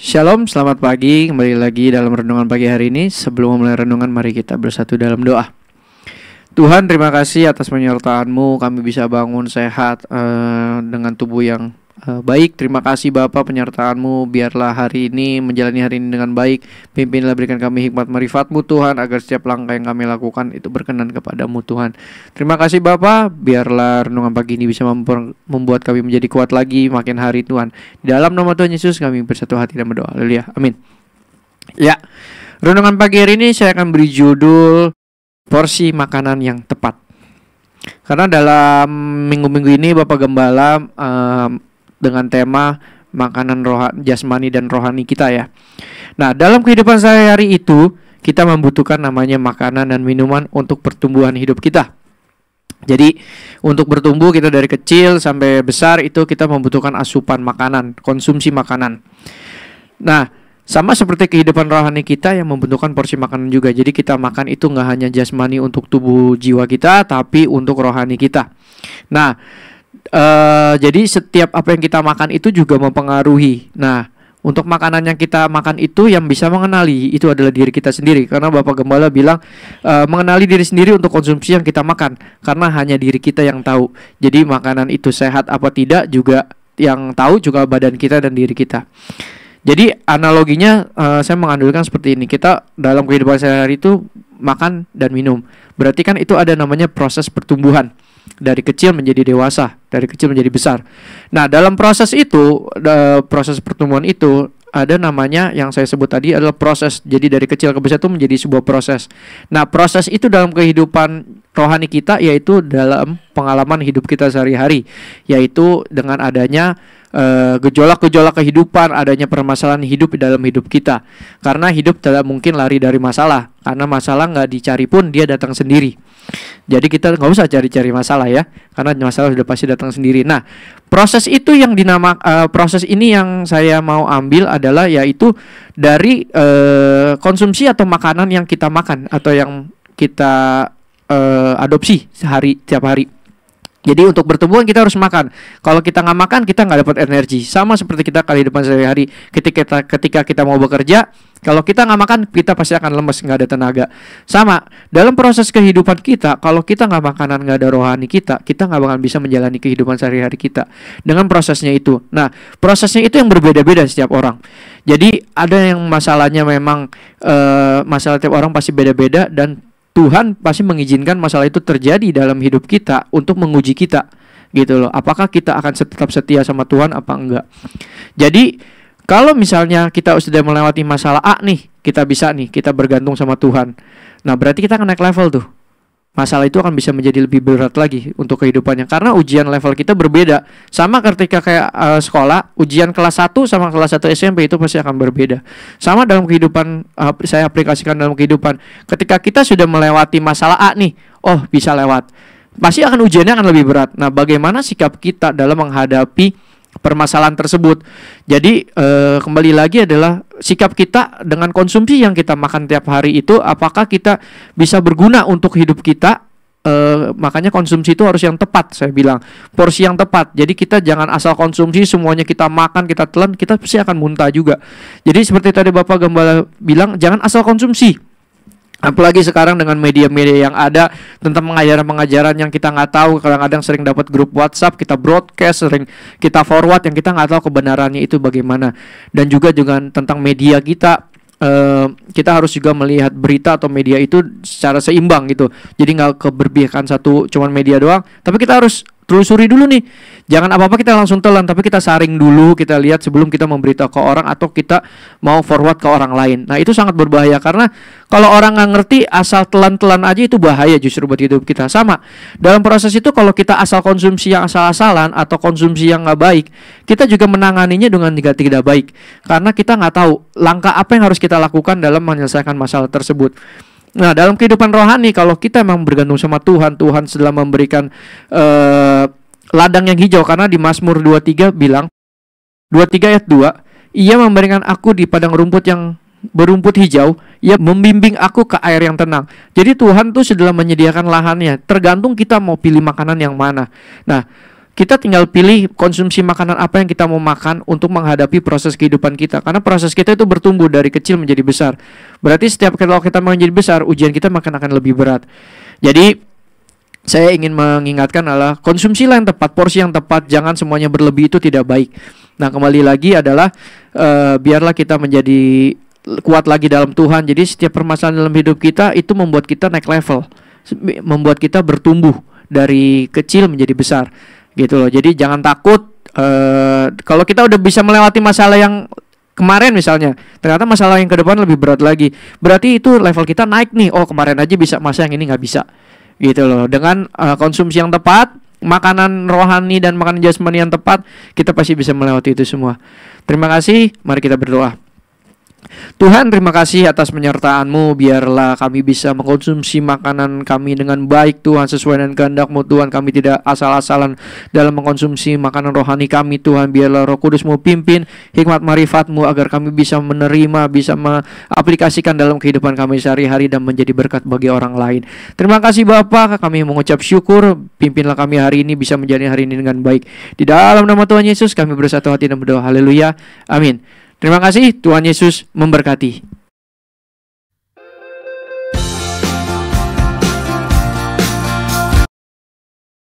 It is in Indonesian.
Shalom, selamat pagi. Kembali lagi dalam renungan pagi hari ini. Sebelum memulai renungan, mari kita bersatu dalam doa. Tuhan, terima kasih atas penyertaan-Mu. Kami bisa bangun sehat dengan tubuh yang baik. Terima kasih Bapa penyertaan-Mu. Biarlah hari ini menjalani hari ini dengan baik. Pimpinlah, berikan kami hikmat marifat-Mu Tuhan, agar setiap langkah yang kami lakukan itu berkenan kepada-Mu Tuhan. Terima kasih Bapa. Biarlah renungan pagi ini bisa membuat kami menjadi kuat lagi makin hari Tuhan. Di dalam nama Tuhan Yesus kami bersatu hati dan berdoa. Haleluya. Amin. Ya, renungan pagi hari ini saya akan beri judul porsi makanan yang tepat. Karena dalam minggu-minggu ini Bapak Gembala dengan tema makanan jasmani dan rohani kita ya. Nah, dalam kehidupan sehari-hari itu kita membutuhkan namanya makanan dan minuman untuk pertumbuhan hidup kita. Jadi untuk bertumbuh kita dari kecil sampai besar itu kita membutuhkan asupan makanan, konsumsi makanan. Nah, sama seperti kehidupan rohani kita yang membutuhkan porsi makanan juga. Jadi kita makan itu nggak hanya jasmani untuk tubuh jiwa kita, tapi untuk rohani kita. Nah, jadi setiap apa yang kita makan itu juga mempengaruhi. Nah, untuk makanan yang kita makan itu yang bisa mengenali itu adalah diri kita sendiri. Karena Bapak Gembala bilang mengenali diri sendiri untuk konsumsi yang kita makan, karena hanya diri kita yang tahu. Jadi makanan itu sehat apa tidak juga yang tahu juga badan kita dan diri kita. Jadi analoginya saya mengandalkan seperti ini. Kita dalam kehidupan sehari-hari itu makan dan minum. Berarti kan itu ada namanya proses pertumbuhan. Dari kecil menjadi dewasa, dari kecil menjadi besar. Nah, dalam proses itu, proses pertumbuhan itu ada namanya yang saya sebut tadi adalah proses. Jadi dari kecil ke besar itu menjadi sebuah proses. Nah, proses itu dalam kehidupan rohani kita yaitu dalam pengalaman hidup kita sehari-hari, yaitu dengan adanya gejolak-gejolak kehidupan, adanya permasalahan hidup di dalam hidup kita. Karena hidup tidak mungkin lari dari masalah, karena masalah nggak dicari pun dia datang sendiri. Jadi kita nggak usah cari-cari masalah ya, karena masalah sudah pasti datang sendiri. Nah, proses itu yang proses ini yang saya mau ambil adalah yaitu dari konsumsi atau makanan yang kita makan atau yang kita adopsi tiap hari. Jadi untuk bertumbuh kita harus makan. Kalau kita nggak makan, kita nggak dapat energi. Sama seperti kita kehidupan sehari-hari. Ketika kita mau bekerja, kalau kita nggak makan, kita pasti akan lemes, nggak ada tenaga. Sama dalam proses kehidupan kita, kalau kita nggak makanan, nggak ada rohani kita nggak bakal bisa menjalani kehidupan sehari-hari kita dengan prosesnya itu. Nah, prosesnya itu yang berbeda-beda setiap orang. Jadi ada yang masalahnya memang masalah tiap orang pasti beda-beda, dan Tuhan pasti mengizinkan masalah itu terjadi dalam hidup kita untuk menguji kita, gitu loh. Apakah kita akan tetap setia sama Tuhan apa enggak? Jadi kalau misalnya kita sudah melewati masalah A nih, kita bergantung sama Tuhan. Nah, berarti kita akan naik level tuh. Masalah itu akan bisa menjadi lebih berat lagi untuk kehidupannya, karena ujian level kita berbeda. Sama ketika kayak sekolah, ujian kelas 1 sama kelas 1 SMP itu pasti akan berbeda. Sama dalam kehidupan, saya aplikasikan dalam kehidupan. Ketika kita sudah melewati masalah A nih, oh bisa lewat, pasti akan ujiannya akan lebih berat. Nah, bagaimana sikap kita dalam menghadapi permasalahan tersebut? Jadi kembali lagi adalah sikap kita dengan konsumsi yang kita makan tiap hari itu, apakah kita bisa berguna untuk hidup kita? Makanya konsumsi itu harus yang tepat, saya bilang porsi yang tepat. Jadi kita jangan asal konsumsi semuanya kita makan, kita telan, kita pasti akan muntah juga. Jadi seperti tadi Bapak Gembala bilang, jangan asal konsumsi. Apalagi sekarang dengan media-media yang ada tentang pengajaran-pengajaran yang kita nggak tahu. Kadang-kadang sering dapat grup WhatsApp, kita broadcast, sering kita forward yang kita nggak tahu kebenarannya itu bagaimana. Dan juga dengan tentang media kita, kita harus juga melihat berita atau media itu secara seimbang gitu. Jadi nggak keberpihakan satu cuman media doang, tapi kita harus telusuri dulu nih. Jangan apa-apa kita langsung telan, tapi kita saring dulu, kita lihat sebelum kita memberitahu ke orang atau kita mau forward ke orang lain. Nah, itu sangat berbahaya, karena kalau orang nggak ngerti asal telan-telan aja itu bahaya justru buat hidup kita. Sama dalam proses itu, kalau kita asal konsumsi yang asal-asalan atau konsumsi yang nggak baik, kita juga menanganinya dengan tidak baik, karena kita nggak tahu langkah apa yang harus kita lakukan dalam menyelesaikan masalah tersebut. Nah, dalam kehidupan rohani, kalau kita memang bergantung sama Tuhan, Tuhan sudah memberikan ladang yang hijau. Karena di Mazmur 23 bilang, 23 ayat 2, Ia memberikan aku di padang rumput yang berumput hijau, Ia membimbing aku ke air yang tenang. Jadi Tuhan tuh sudah menyediakan lahannya. Tergantung kita mau pilih makanan yang mana. Nah, Kita tinggal pilih konsumsi makanan apa yang kita mau makan untuk menghadapi proses kehidupan kita. Karena proses kita itu bertumbuh dari kecil menjadi besar. Berarti setiap kalau kita menjadi besar, ujian kita makin akan lebih berat. Jadi saya ingin mengingatkan adalah konsumsilah yang tepat, porsi yang tepat, jangan semuanya berlebih, itu tidak baik. Nah, kembali lagi adalah biarlah kita menjadi kuat lagi dalam Tuhan. Jadi setiap permasalahan dalam hidup kita itu membuat kita naik level, membuat kita bertumbuh dari kecil menjadi besar. Gitu loh. Jadi jangan takut kalau kita udah bisa melewati masalah yang kemarin misalnya, ternyata masalah yang ke depan lebih berat lagi. Berarti itu level kita naik nih. Oh, kemarin aja bisa, masa yang ini nggak bisa. Gitu loh. Dengan konsumsi yang tepat, makanan rohani dan makanan jasmani yang tepat, kita pasti bisa melewati itu semua. Terima kasih. Mari kita berdoa. Tuhan, terima kasih atas penyertaan-Mu. Biarlah kami bisa mengkonsumsi makanan kami dengan baik, Tuhan, sesuai dengan kehendak-Mu, Tuhan. Kami tidak asal-asalan dalam mengkonsumsi makanan rohani kami, Tuhan. Biarlah Roh Kudus-Mu pimpin hikmat marifat-Mu agar kami bisa menerima, bisa mengaplikasikan dalam kehidupan kami sehari-hari dan menjadi berkat bagi orang lain. Terima kasih Bapa, kami mengucap syukur. Pimpinlah kami hari ini bisa menjalani hari ini dengan baik. Di dalam nama Tuhan Yesus kami bersatu hati dan berdoa. Haleluya. Amin. Terima kasih, Tuhan Yesus memberkati.